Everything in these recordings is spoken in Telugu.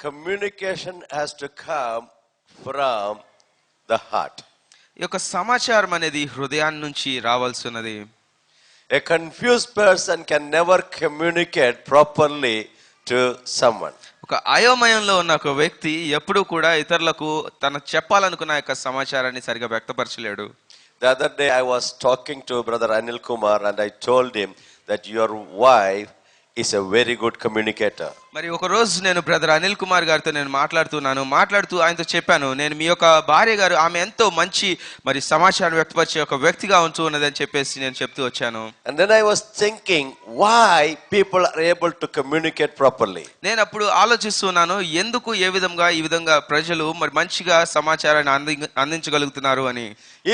communication has to come from the heart. ఈ యొక్క సమాచారం అనేది హృదయాన్ని నుంచి రావాల్సినది. A confused person can never communicate properly to someone. ఒక అయోమయంలో ఉన్న ఒక వ్యక్తి ఎప్పుడూ కూడా ఇతరులకు తన చెప్పాలనుకున్న యొక్క సమాచారాన్ని సరిగా వ్యక్తపరచలేడు. The other day I was talking to Brother Anil Kumar and I told him that your wife is a very good communicator. మరి ఒక రోజు నేను బ్రదర్ అనిల్ కుమార్ గారితో నేను మాట్లాడుతూ ఆయనతో చెప్పాను, నేను మీ యొక్క భార్య గారు ఆమె ఎంతో మంచి మరి సమాచారం వ్యక్తపరిచే ఒక వ్యక్తిగా ఉంటూ ఉన్నదని చెప్పేసి నేను చెప్తూ వచ్చాను. And then I was thinking why people are able to communicate properly. నేను అప్పుడు ఆలోచిస్తున్నాను, ఎందుకు ఈ విధంగా ప్రజలు మరి మంచిగా సమాచారాన్ని అందించగలుగుతున్నారు అని.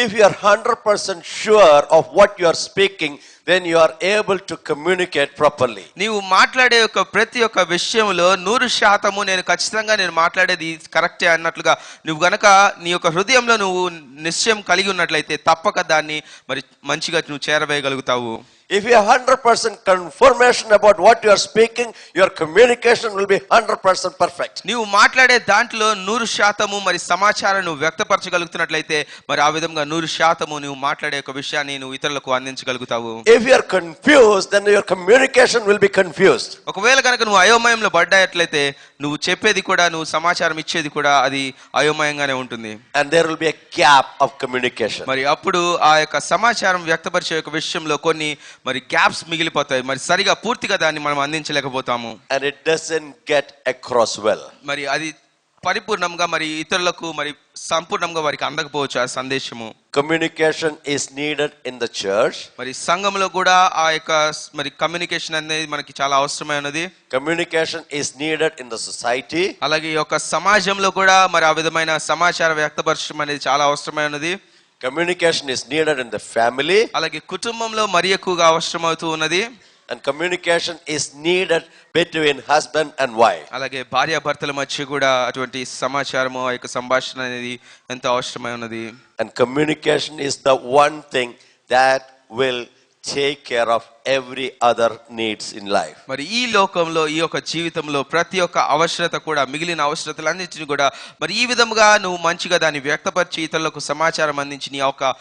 If you are 100% sure of what you are speaking, then you are able to communicate properly. నీవు మాట్లాడే యొక్క ప్రతి ఒక్క విషయంలో 100% నేను ఖచ్చితంగా నేను మాట్లాడేది కరెక్టే అన్నట్లుగా నువ్వు గనక నీ యొక్క హృదయంలో నువ్వు నిశ్చయం కలిగి ఉన్నట్లయితే తప్పక దాన్ని మరి మంచిగా నువ్వు చేరవేయగలుగుతావు. If you have 100% confirmation about what you are speaking, your communication will be 100% perfect. నీవు మాట్లాడే దాంట్లో 100% మరి సమాచారం నువ్వు వ్యక్తపరచగలుగుతున్నట్లయితే మరి ఆ విధంగా 100% నువ్వు మాట్లాడే ఒక విషయాన్ని నువ్వు ఇతరులకు అందించగలుగుతావు. If you are confused, then your communication will be confused. ఒకవేళ కనుక నువ్వు అయోమయంలో పడ్డాయట్లయితే నువ్వు చెప్పేది కూడా నువ్వు సమాచారం ఇచ్చేది కూడా అది అయోమయంగానే ఉంటుంది. And there will be a gap of communication. మరి అప్పుడు ఆ యొక్క సమాచారం వ్యక్తపరిచే ఒక విషయంలో కొన్ని మరి గ్యాప్స్ మిగిలిపోతాయి. మరి సరిగా పూర్తిగా దాన్ని మనం అందించలేకపోతాము. And it doesn't get across well. మరి అది పరిపూర్ణంగా మరి ఇతరులకు మరి సంపూర్ణంగా వారికి అందకపోవచ్చు ఆ సందేశము. Communication is needed in the church. మరి సంఘంలో కూడా ఆ యొక్క మరి కమ్యూనికేషన్ అనేది మనకి చాలా అవసరమైనది. Communication is needed in the society. అలాగే ఈ యొక్క సమాజంలో కూడా మరి ఆ విధమైన సమాచార వ్యక్తపరచడం అనేది చాలా అవసరమైనది. Communication is needed in the family. అలాగే కుటుంబంలో మరి ఎక్కువగా అవసరమవుతూ ఉన్నది. And communication is needed between husband and wife. అలాగే భార్యాభర్తల మధ్య కూడా అటువంటి సమాచారము ఆ యొక్క సంభాషణ అనేది ఎంతో అవసరమై ఉన్నది. And communication is the one thing that will take care of every other needs in life. మరి ఈ లోకంలో ఈ యొక్క జీవితంలో ప్రతి ఒక్క అవసరత కూడా మిగిలిన అవసరతలన్నిటిని కూడా మరి ఈ విధంగా నువ్వు మంచిగా దాన్ని వ్యక్తపరిచి ఇతరులకు సమాచారం అందించి నీ యొక్క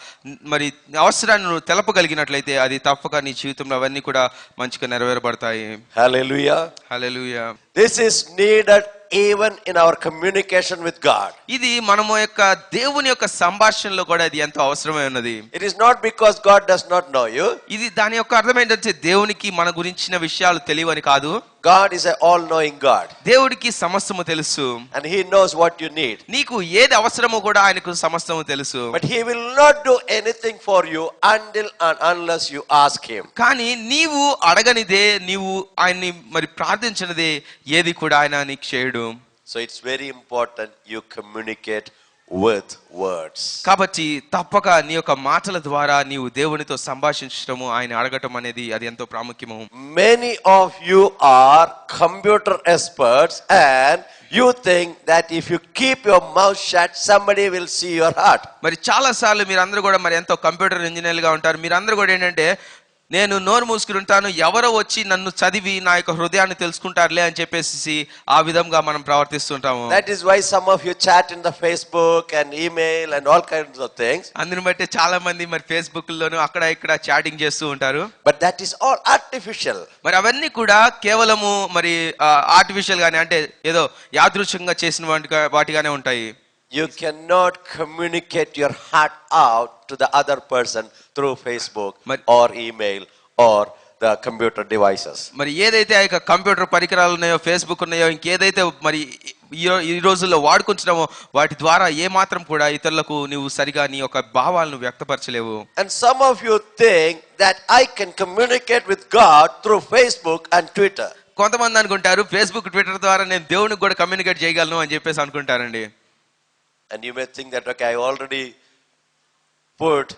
మరి అవసరాన్ని నువ్వు తెలపగలిగినట్లయితే అది తప్పక నీ జీవితంలో అవన్నీ కూడా మంచిగా నెరవేరబడతాయి. Hallelujah. Hallelujah. This is needed even in our communication with God. ఇది మనము యొక్క దేవుని యొక్క సంభాషణలో కూడా ఇది ఎంతో అవసరమై ఉన్నది. It is not because God does not know you. ఇది దాని యొక్క అర్థం ఏంటంటే దేవునికి మన గురించిన విషయాలు తెలియవని కాదు. God is an all-knowing God. దేవుడికి సమస్తము తెలుసు. And He knows what you need. నీకు ఏది అవసరమో కూడా ఆయనకు సమస్తము తెలుసు. But He will not do anything for you until and unless you ask Him. కానీ నీవు అడగనిదే నీవు ఆయన్ని మరి ప్రార్థించినదే ఏది కూడా ఆయన నీకు చేయడు. So it's very important you communicate with words. కాబట్టి తప్పక నీ యొక్క మాటల ద్వారా నీవు దేవునితో సంభాషించడము ఆయన అడగటం అనేది అది ఎంతో ప్రాముఖ్యము. Many of you are computer experts and you think that if you keep your mouth shut somebody will see your heart. మరి చాలా సార్లు మీరందరూ కూడా మరి ఎంతో కంప్యూటర్ ఇంజనీర్లుగా ఉంటారు. మీరందరూ కూడా ఏంటంటే నేను నోరు మూసుకుని ఉంటాను, ఎవరో వచ్చి నన్ను చదివి నా యొక్క హృదయాన్ని తెలుసుకుంటారులే అని చెప్పేసి ఆ విధంగా మనం ప్రవర్తిస్తుంటాము. That is why some of you chat in the Facebook and email and all kinds of things. అందుని బట్టి చాలా మంది మరి ఫేస్బుక్ లోను అక్కడ ఇక్కడ చాటింగ్ చేస్తూ ఉంటారు. But that is all artificial. మరి అవన్నీ కూడా కేవలము మరి ఆర్టిఫిషియల్ గానే అంటే ఏదో యాదృచ్ఛికంగా చేసిన వాటిగానే ఉంటాయి. You cannot communicate your heart out to the other person through Facebook or email or the computer devices. మరి ఏదైతే ఆ యొక్క కంప్యూటర్ పరికరాలు ఉన్నాయో, ఫేస్బుక్ ఉన్నాయో, ఇంకేదైతే మరి ఈ రోజుల్లో వాడుకుంటున్నామో వాటి ద్వారా ఏ మాత్రం కూడా ఇతరులకు నువ్వు సరిగా నీ యొక్క భావాలను వ్యక్తపరచలేవు. And some of you think that I can communicate with God through Facebook and Twitter. కొంతమంది అనుకుంటారు ఫేస్బుక్, ట్విట్టర్ ద్వారా నేను దేవునికి కూడా కమ్యూనికేట్ చేయగలను అని చెప్పేసి అనుకుంటారండి. And you may think that okay, I already put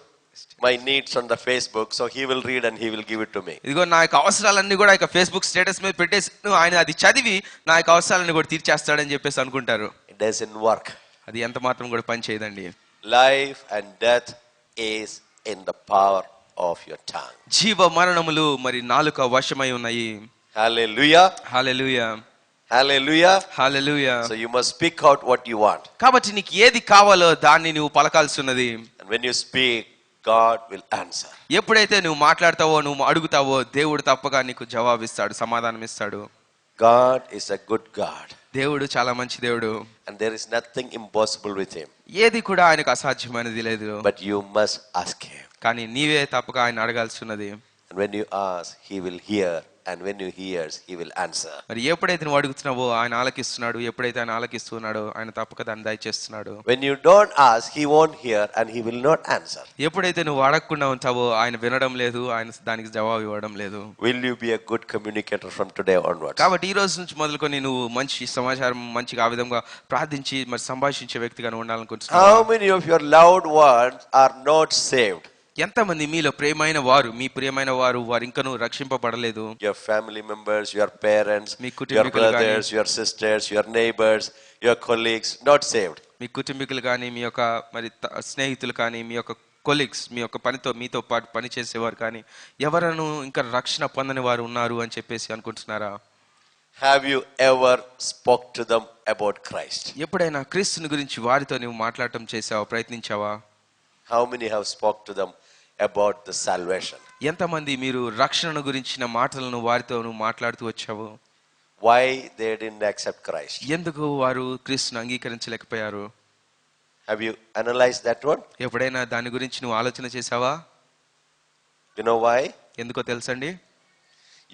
my needs on the Facebook, so he will read and he will give it to me. ఇదిగో నా యొక్క అవసరాలన్నీ కూడా ఇక ఫేస్బుక్ స్టేటస్ మీద పెట్టేసి ఆయన అది చదివి నా యొక్క అవసరాలన్నీ కూడా తీర్చేస్తాడని చెప్పేసి అనుకుంటారు. It doesn't work. అది ఎంత మాత్రం కూడా పని చేయదండి. Life and death is in the power of your tongue. జీవ మరణములు మరి నాలుక వశమై ఉన్నాయి. Hallelujah. Hallelujah. Hallelujah. Hallelujah. So you must speak out what you want. కాబట్టి నీకు ఏది కావాలో దాన్ని నువ్వు పలకాల్సి ఉన్నది. And when you speak, God will answer. ఎప్పుడైతే నువ్వు మాట్లాడతావో నువ్వు అడుగుతావో దేవుడు తప్పగా నీకు జవాబిస్తాడు, సమాధానం ఇస్తాడు. God is a good God. దేవుడు చాలా మంచి దేవుడు. And there is nothing impossible with him. ఏది కూడా ఆయనకు అసాధ్యమైనది లేదు. But you must ask him. కానీ నీవే తప్పగా ఆయన అడగాల్సి ఉన్నది. And when you ask, he will hear. And when you hears, he will answer. మరి ఎప్పుడైతే నువ్వు అడుగుతున్నావో ఆయన ఆలకిస్తున్నాడు. ఎప్పుడైతే ఆయన ఆలకిస్తున్నాడో ఆయన తప్పక దాన్ని దయచేస్తున్నాడు. When you don't ask, he won't hear and he will not answer. ఎప్పుడైతే నువ్వు అడగకుండా ఉంటావో ఆయన వినడం లేదు, ఆయన దానికి జవాబు ఇవ్వడం లేదు. Will you be a good communicator from today onwards? కాబట్టి ఈ రోజు నుంచి మొదలుకొని నువ్వు మంచి సమాచారం మంచిగా ఆ విధంగా ప్రార్థించి మరి సంభాషించే వ్యక్తిగా ఉండాలనుకుంటున్నావు. How many of your loved ones are not saved? ఎంతమంది మీలో ప్రియమైన వారు, మీ ప్రియమైన వారు ఇంకనూ రక్షింపబడలేదు? Your family members, your parents, me your కుటుంబీకులు గాని, brothers, your sisters, your neighbors, your colleagues, not saved. మీ కుటుంబీకులు కానీ, మీ యొక్క మరి స్నేహితులు కానీ, మీ యొక్క కొలీగ్స్, మీ యొక్క మీతో పాటు పని చేసేవారు కానీ ఎవరను ఇంకా రక్షణ పొందని వారు ఉన్నారు అని చెప్పేసి అనుకుంటున్నారా? Have you ever spoke to them about Christ? ఎప్పుడైనా క్రీస్తుని గురించి వారితో నువ్వు మాట్లాడటం చేసావా, ప్రయత్నించావా? How many have spoke to them about the salvation? ఎంతమంది మీరు రక్షణ గురించిన మాటలను వారితో నువ్వు మాట్లాడుతూ వచ్చావు? Why they didn't accept Christ? ఎందుకు వారు క్రీస్తుని అంగీకరించలేకపోయారు? Have you analyzed that one? ఎప్పుడైనా దాని గురించి నువ్వు ఆలోచన చేసావా? You know why? ఎందుకో తెలుసండి?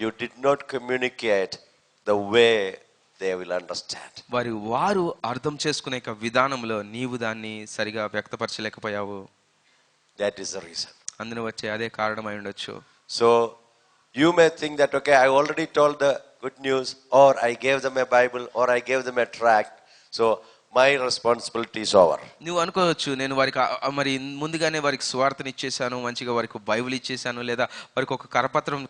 You did not communicate the way they will understand. వారు అర్థం చేసుకునే విధానంలో నీవు దాన్ని సరిగా వ్యక్తపరచలేకపోయావు. That is the reason. అందును వచ్చే అదే కారణమై ఉండొచ్చు. So you may think that, okay, I already told the good news, or I gave them a Bible, or I gave them a tract, so my responsibility is over. నువ్వు అనుకోవచ్చు, నేను వారికి మరి ముందుగానే వారికి సువార్తను ఇచ్చేసాను, మంచిగా వారికి బైబిల్ ఇచ్చేసాను, లేదా వారికి ఒక కరపత్రం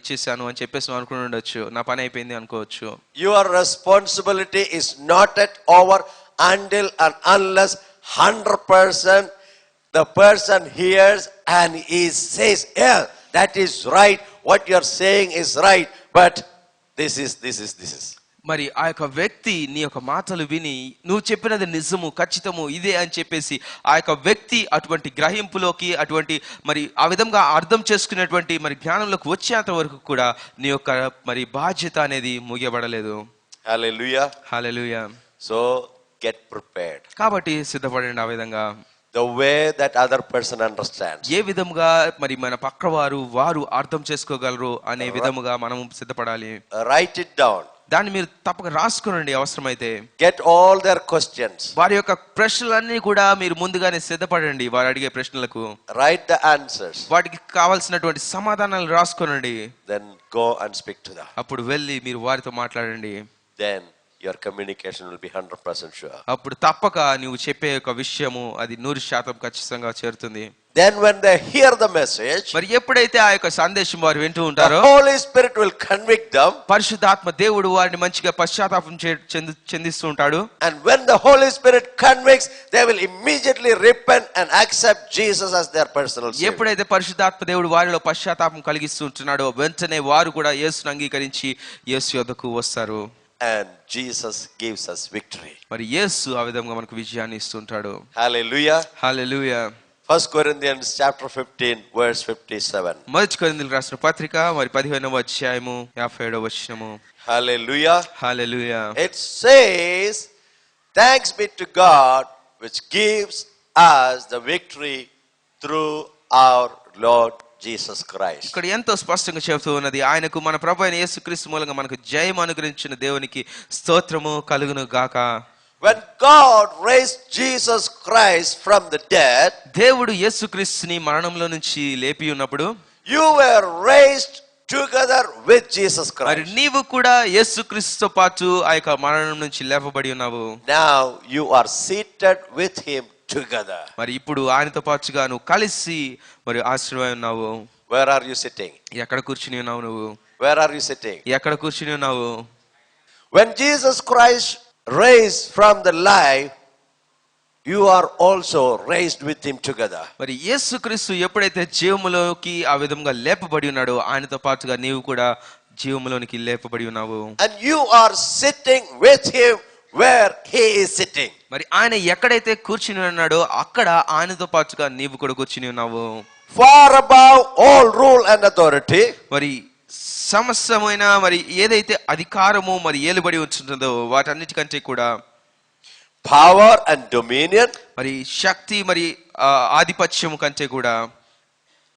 ఇచ్చేసాను అని చెప్పేసి నువ్వు అనుకుని ఉండొచ్చు, నా పని అయిపోయింది అనుకోవచ్చు. Your responsibility is not yet over until and unless 100% the person hears and he says, yeah, that is right, what you are saying is right, but this is. మరి ఆ యొక్క వ్యక్తి నీ యొక్క మాటలు విని నువ్వు చెప్పినది నిజము, ఖచ్చితము, ఇదే అని చెప్పేసి ఆ యొక్క వ్యక్తి అటువంటి గ్రహింపులోకి, అటువంటి మరి ఆ విధంగా అర్థం చేసుకునేటువంటి మరి జ్ఞానంలోకి వచ్చేంత వరకు కూడా నీ యొక్క మరి బాధ్యత అనేది ముగియబడలేదు. Hallelujah. హల్లెలూయా. So get prepared. కాబట్టి సిద్ధపడండి ఆ విధంగా. The way that other person understands. ఏ విధముగా మరి మన వారు అర్థం చేసుకోగలరు అనే విధముగా మనం సిద్ధపడాలి. Write it down. దాన్ని మీరు తప్పక రాసుకోనండి అవసరమైతే. Get all their questions. వారి యొక్క ప్రశ్నలన్నీ కూడా మీరు ముందుగానే సిద్ధపడండి. వారు అడిగే ప్రశ్నలకు Write the answers. వాటికి కావాల్సినటువంటి సమాధానాలు రాసుకోనండి. Then go and speak to them. అప్పుడు వెళ్ళి మీరు వారితో మాట్లాడండి. Then your communication will be 100% sure. అప్పుడు తప్పక నువ్వు చెప్పే ఒక విషయము అది 100% ఖచ్చితంగా చేరుతుంది. Then when they hear the message, మరి ఎప్పుడైతే ఆ యొక్క సందేశం వారు వింటూ ఉంటారో the Holy Spirit will convict them. పరిశుద్ధాత్మ దేవుడు వారిని మంచిగా పశ్చాత్తాపం చెందిస్తూ ఉంటాడు. And when the Holy Spirit convicts, they will immediately repent and accept Jesus as their personal Savior. ఎప్పుడైతే పరిశుద్ధాత్మ దేవుడు వారిలో పశ్చాత్తాపం కలిగిస్తూ ఉంటున్నాడో వెంటనే వారు కూడా యేసును అంగీకరించి యేసు యొద్దకు వస్తారు. And Jesus gives us victory. మరి యేసు ఆ విధంగా మనకు విజయాన్ని ఇస్తుంటాడు. Hallelujah. హల్లెలూయా. 1 Corinthians chapter 15 verse 57. మొదటి కొరింథీయులకు రాసిన పత్రిక మరి 15వ అధ్యాయము 57వ వచనము. Hallelujah. Hallelujah. It says, thanks be to God which gives us the victory through our Lord Jesus Christ. ఇక్కడ ఎంతో స్పష్టంగా చెబుతూ ఉన్నది, ఆయనకు మన ప్రభువైన యేసుక్రీస్తు మూలంగా మనకు జయం అనుగ్రహించిన దేవునికి స్తోత్రము కలుగును గాక. When God raised Jesus Christ from the dead, దేవుడు యేసుక్రీస్తుని మరణంలో నుంచి లేపి ఉన్నప్పుడు you were raised together with Jesus మరి Christ. నీవు కూడా యేసుక్రీస్తుతో పాటు ఆ యొక్క మరణం నుంచి లేపబడి ఉన్నావు. Now you are seated with him together. మరి ఇప్పుడు ఆయనతో పాటుగా నువ్వు కలిసి మరి ఆశ్రమై ఉన్నావు. Where are you sitting? ఎక్కడ కూర్చుని ఉన్నావు నువ్వు? Where are you sitting? ఎక్కడ కూర్చుని ఉన్నావు? When Jesus Christ raised from the life, you are also raised with him together. మరి యేసుక్రీస్తు ఎప్పుడైతే జీవములోకి ఆ విధంగా లేపబడి ఉన్నాడో ఆయనతో పాటుగా నీవు కూడా జీవములోనికి లేపబడి ఉన్నావు. And you are sitting with him where he is sitting. మరి ఆయన ఎక్కడైతే కూర్చుని ఉన్నాడో అక్కడ ఆయనతో పాటుగా నీవు కూడా కూర్చుని ఉన్నావు. Far above all rule and authority. మరి సమస్తమైన మరి ఏదైతే అధికారము మరి ఏలుబడి ఉంటుందో వాటన్నిటికంటే కూడా Power and dominion. మరి శక్తి మరి ఆధిపత్యము కంటే కూడా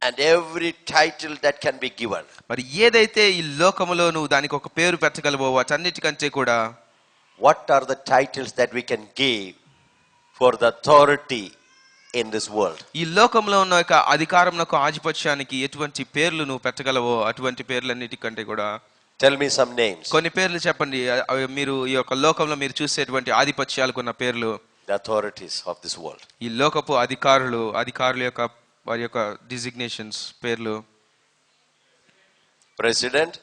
And every title that can be given. మరి ఏదైతే ఈ లోకములో నువ్వు దానికి ఒక పేరు పెట్టగలవో వాటన్నిటికంటే కూడా What are the titles that we can give for the authority in this world? ఈ లోకంలో ఉన్న ఒక అధికారమునకు ఆధిపత్యానికి ఎటువంటి పేర్లు నువ్వు పెట్టగలవో అటువంటి పేర్లన్నిటికంటే కూడా Tell me some names. కొన్ని పేర్లు చెప్పండి. అవి మీరు ఈ యొక్క లోకంలో మీరు చూసేటువంటి ఆధిపత్యాలకు ఉన్న పేర్లు. The authorities of this world. ఈ లోకపు అధికారుల యొక్క వారి యొక్క డిజిగ్నేషన్స్ పేర్లు. President,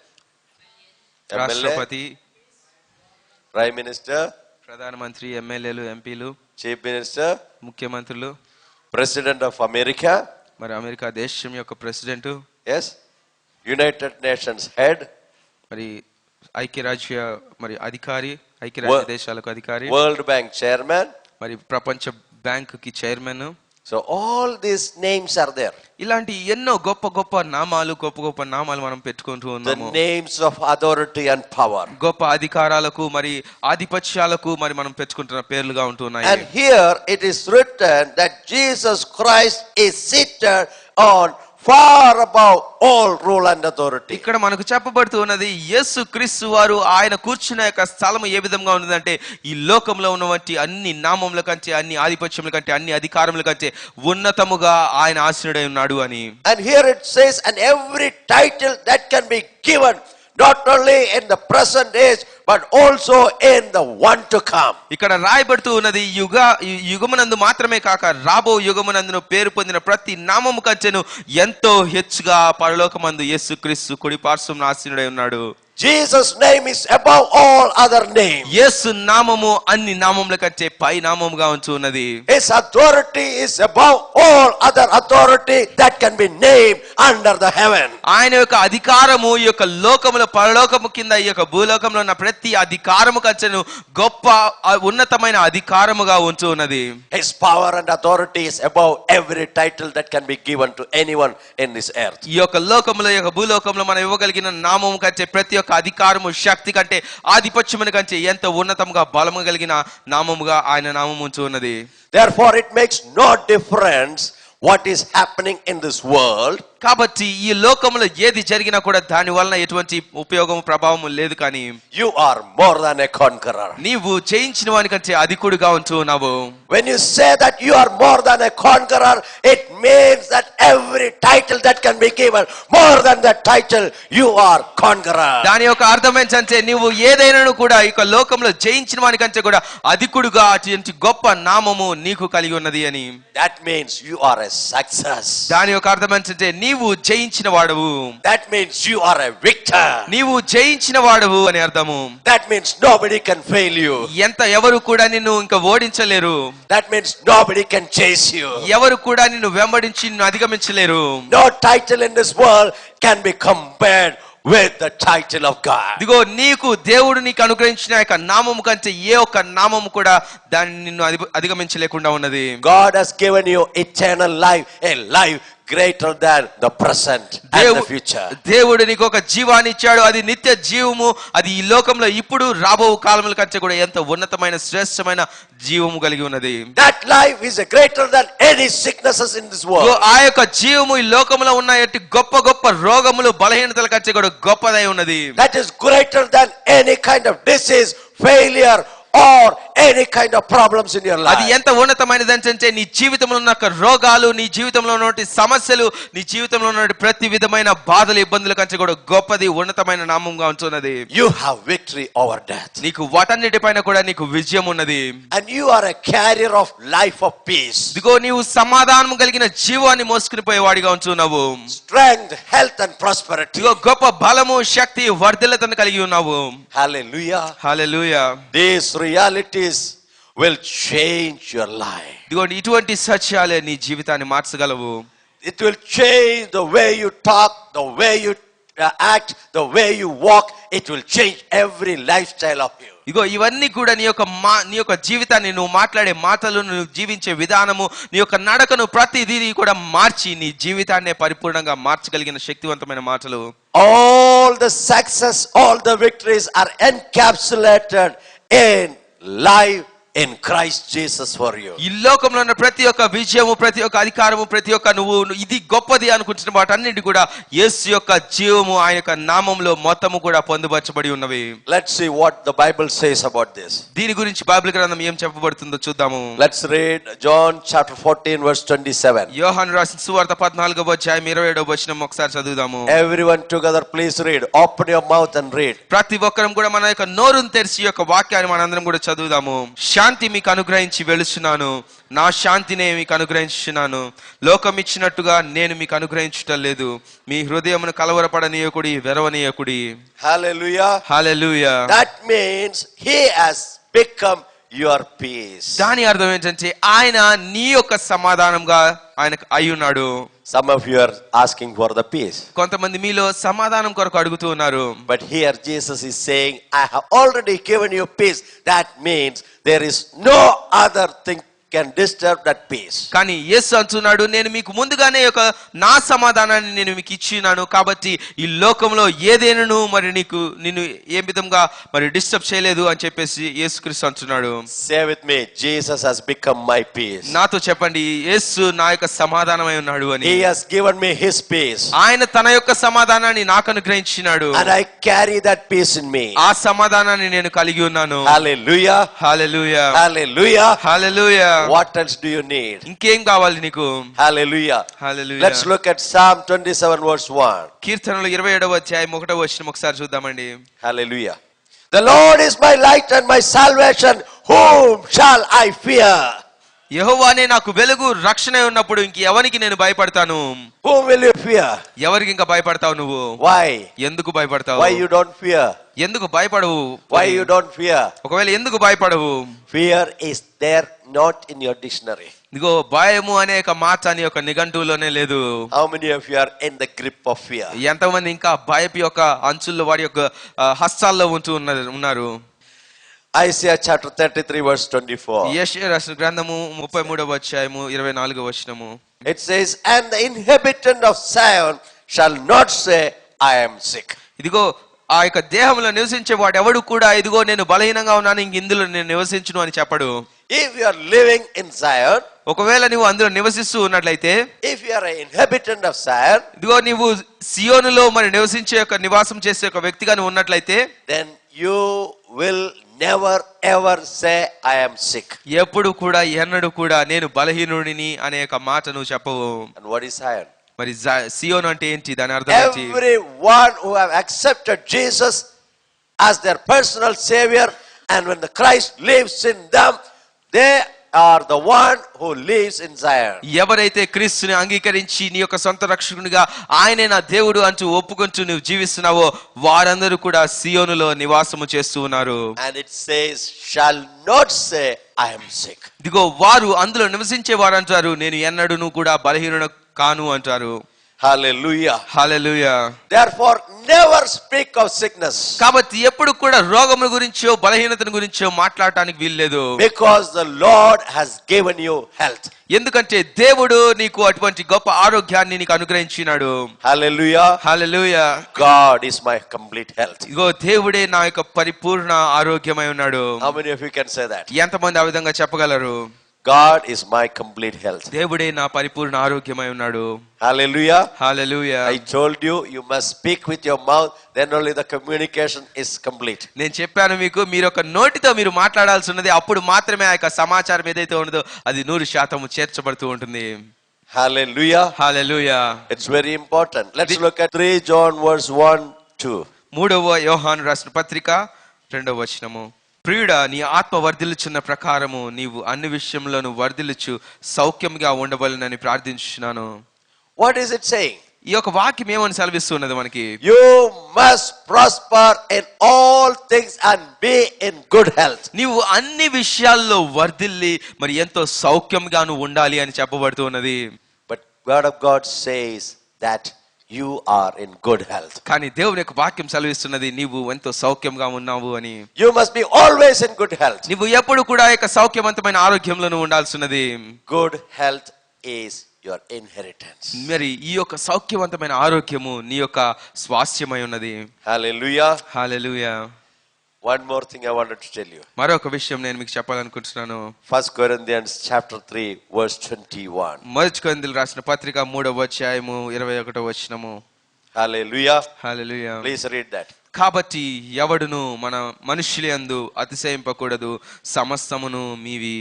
MLA, రాష్ట్రపతి, Prime Minister, ప్రధానమంత్రి, ఎమ్మెల్యేలు, ఎంపీలు, Chief Minister, ముఖ్యమంత్రులు, President of America, మరి అమెరికా దేశం యొక్క president, yes, United Nations head, మరి ఐక్యరాజ్య మరి అధికారి, ఐక్యరాజ్య దేశాలకు అధికారి, World Bank chairman. మరి ప్రపంచ బ్యాంకుకి chairman. So all these names are there. ఇలాంటి ఎన్నో గొప్ప గొప్ప నామాలు మనం పెట్టుకుంటూ The ఉన్నాము. names of authority and power. గొప్ప అధికారాలకు మరి ఆధిపత్యాలకు మరి మనం పెట్టుకుంటున్న పేర్లుగా ఉంటున్నాయి. And here it is written that Jesus Christ is seated on far above all rule and authority. ఇక్కడ మనకు చెప్పబడుతూ ఉన్నది యేసు క్రీస్తు వారు ఆయన కూర్చున్న యొక్క స్థలం ఏ విధంగా ఉన్నదంటే ఈ లోకంలో ఉన్నటువంటి అన్ని నామముల కంటే, అన్ని ఆధిపత్యముల కంటే, అన్ని అధికారముల కంటే ఉన్నతముగా ఆయన ఆసీనుడై ఉన్నాడు అని. And here it says, and every title that can be given, not only in the present age but also in the one to come. ఇక్కడ రాయబడుతూ ఉన్నది యుగమునందు మాత్రమే కాక రాబో యుగమునందును పేరు పొందిన ప్రతి నామము కంచెను ఎంతో హెచ్చుగా పరలోకమందు యేసుక్రీస్తు కుడి పార్శ్వమున ఆసీనుడై ఉన్నాడు. Jesus' name is above all other names. యేసు నామము అన్ని నామముల కంటే పై నామముగా ఉంటూ ఉన్నది. His authority is above all other authority that can be named under the heaven. ఆయన యొక్క అధికారము ఈ యొక్క లోకములో పరలోకము కింద ఈ యొక్క భూలోకంలో ఉన్న ప్రతి అధికారము కంచెను గొప్ప ఉన్నతమైన అధికారముగా ఉంటూ ఉన్నది. His power and authority is above every title that can be given to anyone in this earth. ఈ యొక్క లోకములో ఈ యొక్క భూలోకంలో మనం ఇవ్వగలిగిన నామము కంటే ప్రతి ఒక్క అధికారము, శక్తి కంటే, ఆధిపత్యమును కంటే ఎంతో ఉన్నతముగా బలము కలిగిన నామముగా ఆయన నామము ఉంటూ ఉన్నది. Therefore it makes no difference what is happening in this world. కాబట్టి ఈ లోకంలో ఏది జరిగినా కూడా దాని వలన ఎటువంటి ఉపయోగము ప్రభావము లేదు. కానీ You are more than a conqueror. నీవు జయించిన వాని కంటే అధికుడిగా ఉంటూ ఉన్నావు. When you say that you are more than a conqueror, it means that every title that can be given, more than that title, you are conqueror. దాని యొక్క అర్థం ఏంటంటే నీవు ఏదైనాను కూడా ఈ లోకంలో జయించిన వాని కంటే కూడా అధికుడుగా అటువంటి గొప్ప నామము నీకు కలిగి ఉన్నది అని. That means you are a success. దాని యొక్క అర్థం ఏంటంటే నీవు జయించిన వాడవు. That means you are a victor. నీవు జయించిన వాడవు అని అర్థము. That means nobody can fail you. ఎవరు కూడా నిన్ను ఇంకా ఓడించలేరు. That means nobody can chase you. ఎవరు కూడా నిన్ను వెంబడించి నిన్ను అధిగమించలేరు. No title in this world can be compared with the title of God. ఇదిగో నీకు దేవుడు నీకు అనుగ్రహించిన యొక్క నామము కంటే ఏ ఒక్క నామము కూడా దాన్ని నిన్ను అధిగమించలేకుండా ఉన్నది. God has given you eternal life, a life greater than the present and the future. దేవుడు నీకు ఒక జీవాన్ని ఇచ్చాడు. అది నిత్య జీవము. అది ఈ లోకంలో ఇప్పుడు రాబో కాలముల కంటే కూడా ఎంత ఉన్నతమైన శ్రేష్టమైన జీవము కలిగి ఉన్నది. That life is greater than any sicknesses in this world. ఆ యొక్క జీవము ఈ లోకంలో ఉన్న గొప్ప గొప్ప రోగములు, బలహీనతల కంటే కూడా గొప్పదై ఉన్నది. That is greater than any kind of disease, failure or any kind of problems in your life. అది ఎంత ఉన్నతమైనది అంటే నీ జీవితంలో ఉన్న రోగాలు, నీ జీవితంలో ఉన్నటువంటి సమస్యలు, నీ జీవితంలో ఉన్న ప్రతి విధమైన బాధలు, ఇబ్బందుల కంటే కూడా గొప్పది, ఉన్నతమైన నామంగా ఉంటున్నది. You have victory over death. నీకు వాటన్నిటిపైన కూడా నీకు విజయం ఉన్నది. And you are a carrier of life of peace. ఇదిగో నీవు సమాధానం కలిగిన జీవాన్ని మోసుకుని పోయేవాడిగా ఉంటున్నావు. Strength, health and prosperity. ఇదిగో గొప్ప బలము, శక్తి, వర్ధిల్లతను కలిగి ఉన్నావు. Hallelujah. Hallelujah. These realities will change your life. ఇదిగోండి ఇటువంటి సత్యాలే నీ జీవితాన్ని మార్చగలవు. It will change the way you talk, the way you act, the way you walk, it will change every lifestyle of you. ఇగో ఇవన్నీ కూడా నీ యొక్క జీవితాన్ని, నువ్వు మాట్లాడే మాటలు, నువ్వు జీవించే విధానము, నీ యొక్క నడకను ప్రతిదీ కూడా మార్చి నీ జీవితాన్ని పరిపూర్ణంగా మార్చగలిగిన శక్తివంతమైన మాటలు. All the success, all the victories are encapsulated in life in Christ Jesus for you. ఈ లోకంలో ఉన్న ప్రతి ఒక్క విజయము, ప్రతి ఒక్క అధికారము, ప్రతి ఒక్క నువ్వు ఇది గొప్పది అనుకుంటున్న వాటన్నిటి కూడా యేసు యొక్క జీవము, ఆయన యొక్క నామములో మొత్తము కూడా పొందుపరచబడి ఉన్నవి. Let's see what the Bible says about this. దీని గురించి బైబిల్ గ్రంథం ఏం చెప్పబడుతుందో చూద్దాము. Let's read John chapter 14 verse 27. యోహాను రాసిన సువార్త 14వ అధ్యాయం 27వ వచనం ఒకసారి చదువుదాము. Everyone together please read. Open your mouth and read. ప్రతి ఒక్కరం కూడా మన యొక్క నోరును తెరిచి ఈ యొక్క వాక్యాన్ని మనందరం కూడా చదువుదాము. శాంతి మీకు అనుగ్రహించి వెలుచున్నాను, నా శాంతినే మీకు అనుగ్రహించున్నాను, లోకం ఇచ్చినట్టుగా నేను మీకు అనుగ్రహించటం లేదు. మీ హృదయమును కలవరపడనీయకుడి, వెరవనీయకుడి. Hallelujah. Hallelujah. That means he has become your peace. దాని అర్థం ఏంటంటే ఆయన నీ యొక్క సమాధానంగా ఆయన అయి ఉన్నాడు. Some of you are asking for the peace. కొంతమంది మీలో సమాధానం కొరకు అడుగుతూ ఉన్నారు. But here Jesus is saying, I have already given you peace. That means there is no other thing can disturb that peace. కానీ యేసు అంటున్నాడు, నేను మీకు ముందుగానే ఒక నా సమాధానాన్ని నేను మీకు ఇచ్చినాను, కాబట్టి ఈ లోకంలో ఏదేనను మరి నిన్ను ఏ విధంగా మరి డిస్టర్బ్ చేయలేదు అని చెప్పేసి యేసుక్రీస్తు అంటున్నాడు. Say with me, Jesus has become my peace. నాతో చెప్పండి, యేసు నా యొక్క సమాధానమై ఉన్నాడు అని. He has given me his peace. ఆయన తన యొక్క సమాధానాన్ని నాకు అనుగ్రహించినాడు. And I carry that peace in me. ఆ సమాధానాన్ని నేను కలిగి ఉన్నాను. Hallelujah. Hallelujah. Hallelujah. Hallelujah. What else do you need? ఇంకేం కావాలి నీకు? Hallelujah. Hallelujah. Let's look at Psalm 27 verse 1. కీర్తనలు 27వ అధ్యాయం 1వ వచనం ఒకసారి చూద్దామండి. Hallelujah. The Lord is my light and my salvation. Whom shall I fear? యెహోవానే నాకు వెలుగు, రక్షణ ఉన్నప్పుడు ఇంక ఎవరికి నేను భయపడతాను? Whom will you fear? ఎవరికి ఇంకా భయపడతావు నువ్వు? Why? ఎందుకు భయపడతావు? Why you don't fear? ఎందుకు భయపడవు? Why you don't fear? ఒకవేళ ఎందుకు భయపడవు? Fear is there not in your dictionary. ఇదిగో భయము అనే ఒక మాట నీ యొక్క నిఘంటువులోనే లేదు. How many of you are in the grip of fear? ఎంతమంది ఇంకా భయపు యొక్క అంచుల్లో వారి యొక్క హస్తాల్లో ఉన్నారు? Isaiah chapter 33 verse 24. యెషయా రాసిన గ్రంథము 33వ అధ్యాయము 24వ వచనము. It says, and the inhabitant of Zion shall not say, I am sick. ఇదిగో ఆ యొక్క దేహంలో నివసించే వాడు ఎవడు కూడా ఇదిగో నేను బలహీనంగా ఉన్నాను, ఇంక ఇందులో నేను నివసించును అని చెప్పడు. If you are living in Zion, ఒకవేళ నువ్వు అందులో నివసిస్తూ ఉన్నట్లయితే, if you are an inhabitant of Zion, ఇదిగో నువ్వు సియోనులో మరి నివసించే ఒక నివాసం చేసే ఒక వ్యక్తిగా నువ్వు ఉన్నట్లయితే, then you will never ever say I am sick. ఎప్పుడు కూడా ఎన్నడూ కూడా నేను బలహీనుడిని అనే ఒక మాట నువ్వు చెప్పవు. And what is Zion? మరి సియోను అంటే ఏంటి? దాని అర్థం ఏంటి? Everyone who have accepted Jesus as their personal savior, and when the Christ lives in them, they are the one who lives in Zion. ఎవరైతే క్రీస్తుని అంగీకరించి నీ యొక్క సొంత రక్షకునిగా ఆయనే నా దేవుడు అంటూ ఒప్పుకుంటూ నువ్వు జీవిస్తున్నావో వారందరూ కూడా సియోనులో నివాసము చేస్తూ ఉన్నారు. And it says, shall not say I am sick. ఇదిగో వారు అందులో నివసించే వారు అంటారు, నేను ఎన్నడూను కూడా బలహీనుడు కాను అంటారు. Hallelujah. Hallelujah. Therefore never speak of sickness. కాబట్టి ఎప్పుడు కూడా రోగముల గురించో బలహీనతల గురించో మాట్లాడటానికి వీల్లేదు. Because the Lord has given you health. ఎందుకంటే దేవుడు నీకు అటువంటి గొప్ప ఆరోగ్యాన్ని నీకు అనుగ్రహించినాడు. Hallelujah. Hallelujah. God is my complete health. ఇగో దేవుడే నా యొక్క పరిపూర్ణ ఆరోగ్యమై ఉన్నాడు. How many of you can say that? ఎంతమంది ఆ విధంగా చెప్పగలరు? God is my complete health. దేవుడే నా పరిపూర్ణ ఆరోగ్యమై ఉన్నాడు. Hallelujah. Hallelujah. I told you, you must speak with your mouth, then only the communication is complete. నేను చెప్పాను మీకు, మీరు ఒక నోటితో మీరు మాట్లాడాల్సి ఉన్నది, అప్పుడు మాత్రమే ఆ యొక్క సమాచారం ఏదైతే ఉన్నదో అది 100% చేర్చబడుతూ ఉంటుంది. Hallelujah. Hallelujah. It's very important. Let's look at 3 John verse 1, 2. 3వ యోహాను రాసిన పత్రిక 2వ వచనము. ప్రియుడా, నీ ఆత్మ వర్ధిల్లుచున్న ప్రకారము నీవు అన్ని విషయంలోనూ వర్ధిల్లుచు సౌఖ్యంగా ఉండవలెనని ప్రార్థించుచున్నాను. What is it saying? ఈ యొక్క వాక్యం ఏమని సెలవిస్తున్నది మనకి? You must prosper in all things and be in good health. నీవు అన్ని విషయాల్లో వర్ధిల్లి మరి ఎంతో సౌఖ్యంగా నువ్వు ఉండాలి అని చెప్పబడుతూ ఉన్నది. But word of God says that you are in good health. కానీ దేవుని యొక్క వాక్యం సెలవిస్తున్నది నీవు ఎంతో సౌఖ్యంగా ఉన్నావు అని. You must be always in good health. నీవు ఎప్పుడు కూడా యొక్క సౌఖ్యవంతమైన ఆరోగ్యంలో నువ్వు ఉండాల్సినది. Good health is your inheritance. మరి ఈ యొక్క సౌఖ్యవంతమైన ఆరోగ్యము నీ యొక్క స్వాస్థ్యమై ఉన్నది. Hallelujah. Hallelujah. One more thing I wanted to tell you. మరొక విషయం నేను మీకు చెప్పాలనుకుంటున్నాను. 1 Corinthians chapter 3 verse 21. మొదటి కొరింథీయులకు రాసిన పత్రిక 3వ అధ్యాయము 21వ వచనము. Hallelujah. Hallelujah. Please read that. కాబట్టి ఎవడును మన మనుష్యులందు అతిశయింపకూడదు, సమస్తమును మీవి.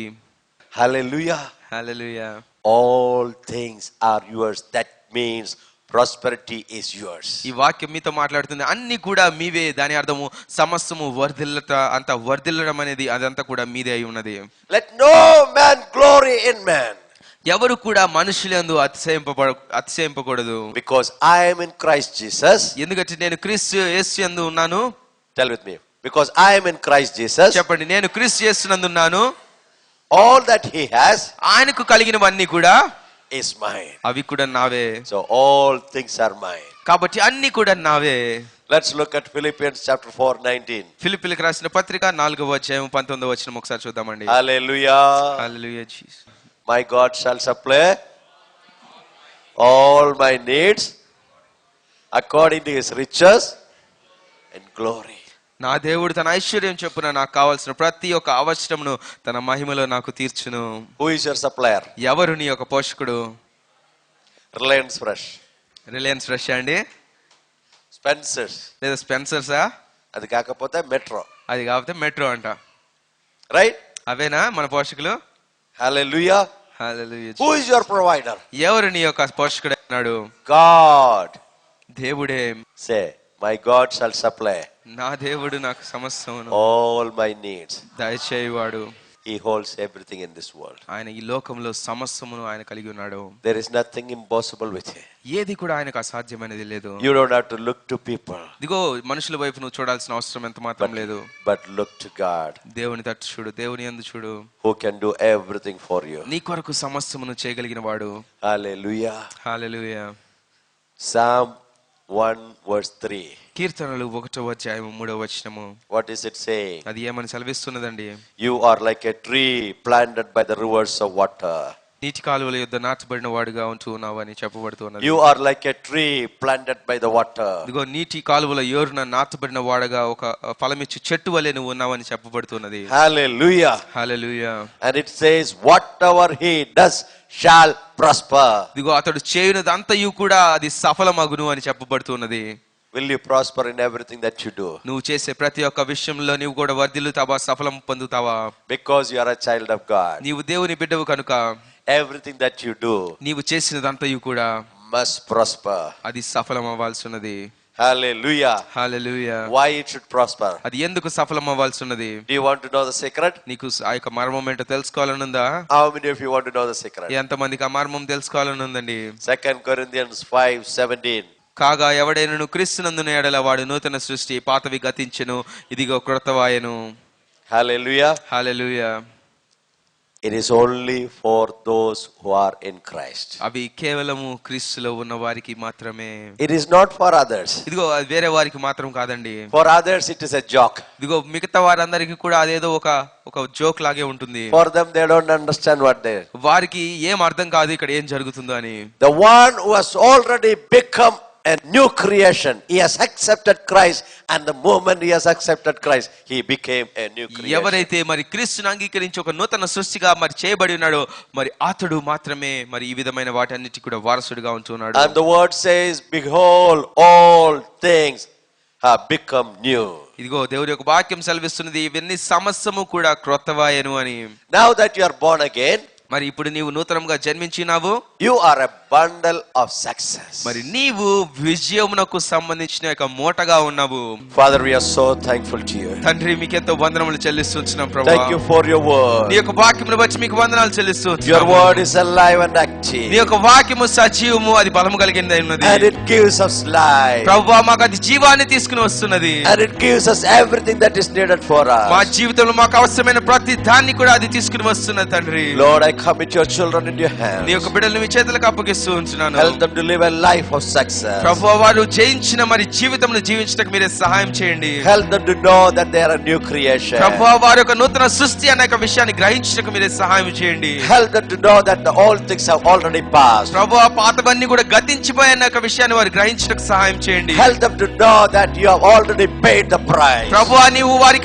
Hallelujah. Hallelujah. All things are yours. That means prosperity is yours. ఈ వాక్యం మీతో మాట్లాడుతుంది. అన్ని కూడా మీవే. దాని అర్థము సమస్తము వర్ధిల్లడం అనేది అదంతా కూడా మీదే అయి ఉన్నది. Let no man glory in man. ఎవరు కూడా మనుషులందు అతిశయింపకూడదు. Because I am in Christ Jesus. ఎందుకంటే నేను క్రీస్తు యేసు యందు ఉన్నాను. Tell with me. Because I am in Christ Jesus. చెప్పండి. నేను క్రీస్తు యేసునందు ఉన్నాను. All that he has ఆయనకు కలిగినవన్నీ కూడా is mine. అవి కూడా నావే. So all things are mine. కాబట్టి అన్ని కూడా నావే. Let's look at Philippians chapter 4:19. ఫిలిప్పీయులకు రాసిన పత్రిక 4వ అధ్యాయం 19వ వచనం ఒకసారి చూద్దామండి. Hallelujah. Hallelujah. Jesus. My God shall supply all my needs according to his riches and glory. నా దేవుడు తన ఐశ్వర్యం చొప్పున నాకు కావాల్సిన ప్రతి ఒక్క అవసరమును తన మహిమలో నాకు తీర్చును. Who is your supplier? ఎవరు నీ యొక్క పోషకుడు? Reliance Fresh. రిలయన్స్ ఫ్రెష్ అండి, Spencer's. లేదా స్పెన్సర్సా? అది కాకపోతే మెట్రో. అది కాకపోతే మెట్రో అంట. Right? అవేనా మన పోషకులు? Hallelujah. Hallelujah. Who is your provider? ఎవరు నీ యొక్క పోషకుడు అన్నాడు? God. దేవుడే. Say, my God shall supply నా దేవుడు నాకు సమస్తమును all my needs. దయచేయువాడు. He holds everything in this world. ఆయన ఈ లోకంలో సమస్తమును ఆయన కలిగి ఉన్నాడు. There is nothing impossible with him. ఏది కూడా ఆయనకు అసాధ్యమైనది లేదు. You don't have to look to people. ఇదిగో మనుషుల వైపు నువ్వు చూడాల్సిన అవసరం ఎంత మాత్రం లేదు. But look to God, దేవుని తట్టు చూడు, దేవుని యందు చూడు. who can do everything for you. నీ కొరకు సమస్తమును చేయగలిగిన వాడు. Hallelujah. హల్లెలూయా. Psalm 1 verse 3. కీర్తనలు 1వ అధ్యాయం 3వ వచనము. What is it saying? అది ఏమని సెలవిస్తున్నదండి? You are like a tree planted by the rivers of water. నీటి కాలువల యొద్ద నాటబడిన వాడుగా ఉంటూ ఉన్నావు అని చెప్పబడుతున్నది. You are like a tree planted by the water. ఇదిగో నీటి కాలువల యోరున నాటబడిన వాడుగా ఒక ఫలమిచ్చు చెట్టు వలె నువ్వు ఉన్నావని చెప్పబడుతున్నది. Hallelujah. Hallelujah. And it says whatever he does shall prosper. ఇదిగో అతడు చేయునదంతయు కూడా అది సఫలమగును అని చెప్పబడుతున్నది. Will you prosper in everything that you do? నువ్వు చేసే ప్రతి ఒక్క విషయంలో నీవు కూడా వర్ధిల్లుతావా, సఫలం పొందుతావా? Because you are a child of God. నీవు దేవుని బిడ్డవు కనుక Everything that you do నీవు చేసినదంతయు కూడా must prosper. అది సఫలం అవ్వాల్సినది. Hallelujah. Hallelujah. Why it should prosper? అది ఎందుకు సఫలం అవ్వాల్సినది? Do you want to know the secret? నీకు ఆ యొక్క మర్మం ఏంటో తెలుసుకోవాలనుందా? How many of you want to know the secret? ఎంతమందికి ఆ మర్మం తెలుసుకోవాలనుందండి? 2 Corinthians 5:17. కాగా ఎవడైనను క్రీస్తునందున ఎడల వాడు నూతన సృష్టి, పాతవి గతించెను, ఇదిగో క్రొత్తవాయెను. Hallelujah. Hallelujah. It is only for those who are in Christ. అవి కేవలము క్రీస్తులో ఉన్న వారికి మాత్రమే. It is not for others. ఇదిగో అది వేరే వారికి మాత్రం కాదండి. For others it is a joke. ఇదిగో మిగతా వారందరికీ కూడా అదేదో ఒక జోక్ లాగే ఉంటుంది. For them they don't understand what they. వారికి ఏం అర్థం కాదు ఇక్కడ ఏం జరుగుతుందో అని. The one who has already become a new creation, he has accepted Christ, and the moment he has accepted Christ, he became a new creation. ఎవరైతే మరి క్రీస్తుని అంగీకరించి ఒక నూతన సృష్టిగా మరి చేయబడి ఉన్నాడో మరి అతడు మాత్రమే మరి ఈ విధమైన వాటన్నిటి కూడా వారసుడిగా ఉంటున్నాడు. And the word says, behold, all things have become new. ఇదిగో దేవుని యొక్క వాక్యం సెలవిస్తున్నది ఇవన్నీ సమస్తము కూడా క్రొత్తవాయెను అని. Now that you are born again, మరి ఇప్పుడు నీవు నూతనంగా జన్మించినావు. you are a bundle of success. మరి నీవు విజయమునకు సంబంధించిన ఒక మూటగా ఉన్నావు. Father, we are so thankful to you. తండ్రి మీకెంతో వందనములు చెల్లిస్తున్నాం ప్రభువా. Thank you for your word. నీ యొక్క వాక్యమును బట్టి మీకు వందనాలు చెల్లిస్తున్నాం. Your word is alive and active. నీ యొక్క వాక్యము సజీవము, అది బలము కలిగినదై ఉన్నది. And it gives us life. ప్రభువా మాకు అది జీవాన్ని తీసుకుని వస్తున్నది. And it gives us everything that is needed for us. మా జీవితంలో మాకు అవసరమైన ప్రతి దాన్ని కూడా అది తీసుకుని వస్తున్నది తండ్రి. Lord, I commit your children into your hands. నీ యొక్క బిడ్డలను మీ చేతులకు అప్పగిస్తున్నాను ప్రార్థిస్తూ ఉంటున్నాను. Help them to live a life of success. ప్రభువా వారు జయించిన మరి జీవితంను జీవించడానికి మీరే సహాయం చేయండి. Help them to know that they are a new creation. ప్రభువా వారి యొక్క నూతన సృష్టి అనే ఒక విషయాన్ని గ్రహించడానికి మీరే సహాయం చేయండి. Help them to know that the old things have already passed. ప్రభువా పాతవన్నీ కూడా గతించిపోయిన ఒక విషయాన్ని వారు గ్రహించడానికి సహాయం చేయండి. Help them to know that you have already paid the price. ప్రభువా నీవు వారి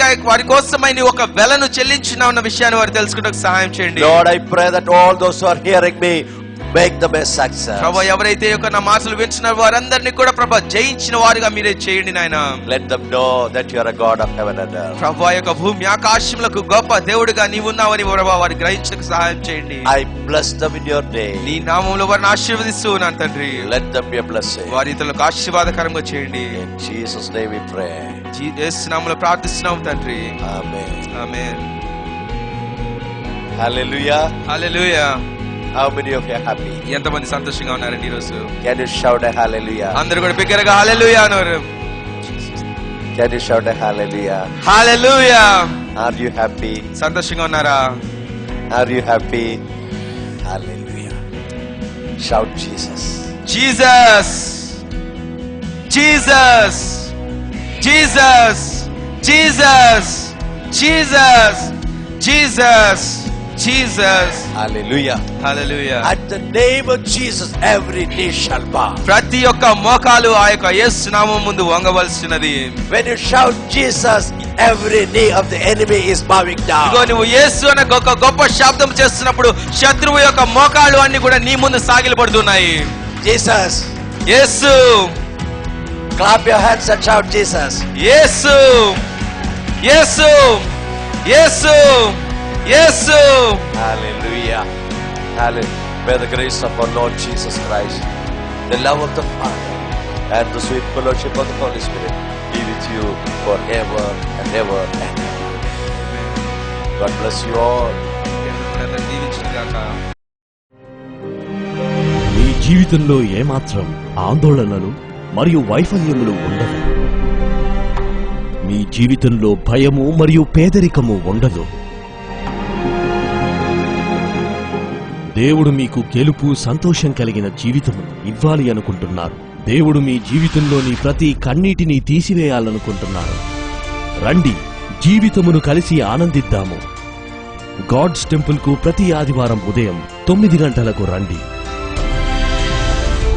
కోసమై నీవు ఒక వెలను చెల్లించినావు అన్న విషయాన్ని వారు తెలుసుకున్నకు సహాయం చేయండి. Lord, I pray that all those who are hearing me, make them a success. ప్రభువా ఎవరైతే ఈ యొక్క నా మాటలు వింటున్నారో వారందరినీ కూడా ప్రభువా జయించిన వారుగా మీరే చేయండి నాయనా. Let them know that you are a God of heaven and earth. ప్రభువా యొక్క భూమి ఆకాశములకు గొప్ప దేవుడిగా నీవు ఉన్నావని ప్రభువా వారి గ్రహించడానికి సహాయం చేయండి. I bless them in your name. నీ నామములో వారిని ఆశీర్వదిస్తూ ఉన్నాను తండ్రి. Let them be a blessing. వారి ఇతరులకు ఆశీర్వాదకరంగా చేయండి. In Jesus' name we pray. యేసు నామములో ప్రార్థిస్తున్నాము తండ్రి. Amen. Amen. Hallelujah. Hallelujah. How many of you are happy? ఎంతమంది సంతోషంగా ఉన్నారండి ఈ రోజు? Can you shout a hallelujah? అందరూ కూడా బిగ్గరగా హల్లెలూయా అన్నారు. Can you shout a hallelujah? Hallelujah. Are you happy? సంతోషంగా ఉన్నారా? Are you happy? Hallelujah. Shout Jesus. Jesus Jesus Jesus Jesus Jesus Jesus Jesus. Hallelujah. Hallelujah. At the name of Jesus, every knee shall bow. ప్రతి ఒక్క మోకాలు ఆ యొక్క యేసు నామం ముందు వంగవలసినది. When you shout Jesus, every knee of the enemy is bowing ఇదిగో down. నువ్వు యేసు అనే ఒక గొప్ప శబ్దం చేస్తున్నప్పుడు శత్రువు యొక్క మోకాలు అన్ని కూడా నీ ముందు సాగిలపడుతున్నాయి. Jesus. Yesu. Clap your hands and shout Jesus. Yesu Yesu Yesu Yesu. Hallelujah. Hallelujah. May the grace of our Lord Jesus Christ, the love of the Father, and the sweet fellowship of the Holy Spirit be with you forever and ever and ever. God bless you all. మీ జీవితంలో ఏమాత్రం ఆందోళనలు మరియు వైఫల్యములు ఉండవు. మీ జీవితంలో భయము మరియు పేదరికము ఉండదు. దేవుడు మీకు గెలుపు, సంతోషం కలిగిన జీవితమును ఇవ్వాలి అనుకుంటున్నారు. దేవుడు మీ జీవితంలోని ప్రతి కన్నీటిని తీసివేయాలనుకుంటున్నారు. రండి, జీవితమును కలిసి ఆనందిద్దాము. గాడ్స్ టెంపుల్ కు ప్రతి ఆదివారం ఉదయం 9 గంటలకు రండి.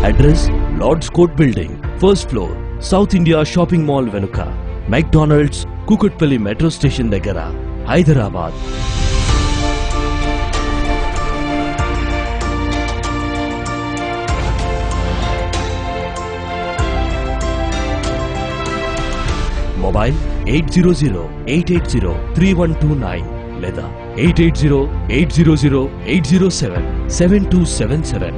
Address Lords Court Building, first floor, South India shopping mall వెనుక, మెక్డానల్డ్స్, కుకట్పల్లి మెట్రో స్టేషన్ దగ్గర, హైదరాబాద్. మొబైల్ 800-880-3129 లేదా 880-800-807-7277.